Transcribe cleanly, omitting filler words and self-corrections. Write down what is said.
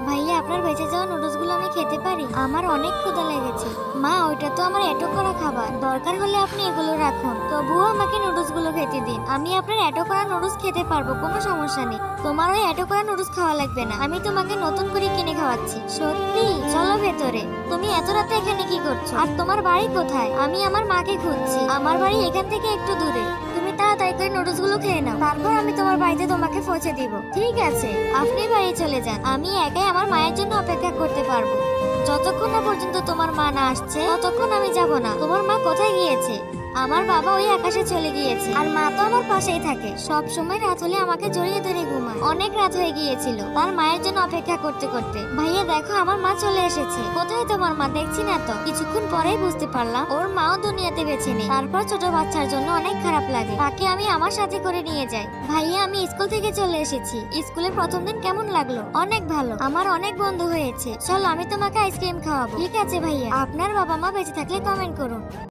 ভাইয়া আপনার বেঁচে যাওয়া নুডলস গুলো আমি খেতে পারি? আমার অনেক ক্ষুধা লেগেছে। মা, ওইটা তো আমার এটো করা খাবার, দরকার হলে আপনি এগুলো রাখুন, তবুও আমাকে নুডলস গুলো খেতে দিন। আমি আপনার এটো করা নুডলস খেতে পারবো, কোনো সমস্যা নেই। তোমার ওই এটো করা নুডলস খাওয়া লাগবে না, আমি তোমাকে নতুন করে কিনে খাওয়াচ্ছি। সত্যি? চলো ভেতরে। তুমি এত রাতে এখানে কি করছো? আর তোমার বাড়ি কোথায়? আমি আমার মাকে খুঁজছি, আমার বাড়ি এখান থেকে একটু দূরে। তুমি তাড়াতাড়ি করে নুডলস গুলো খেয়ে নাও, তারপর আমি তোমার বাড়িতে তোমাকে পৌঁছে দিব। ঠিক আছে, আপনি বাড়ি চলে যান, আমি একাই আমার মায়ের জন্য অপেক্ষা করতে পারবো। যতক্ষণ না পর্যন্ত তোমার মা না আসছে ততক্ষণ আমি যাব না। তোমার মা কোথায় গিয়েছে? আমার বাবা ওই আকাশে চলে গিয়েছে, আর মা তো আমার পাশেই থাকে। সব সময় রাত হলে আমাকে জড়িয়ে ধরে ঘুমায়। অনেক রাত হয়ে গিয়েছিল তার মায়ের জন্য অপেক্ষা করতে করতে। ভাইয়া দেখো, আমার মা চলে এসেছে। কোথায় তোমার মা? দেখছি না তো। কিছুক্ষণ পরেই বুঝতে পারলাম ওর মাও দুনিয়াতে বেঁচে নেই। তারপর ছোট বাচ্চার জন্য অনেক খারাপ লাগে, তাকে আমি আমার সাথে করে নিয়ে যাই। ভাইয়া, আমি স্কুল থেকে চলে এসেছি। স্কুলের প্রথম দিন কেমন লাগলো? অনেক ভালো, আমার অনেক বন্ধু হয়েছে। চলো, আমি তোমাকে আইসক্রিম খাওয়াবো। ঠিক আছে ভাইয়া, আপনার বাবা মা বেঁচে থাকলে কমেন্ট করুন।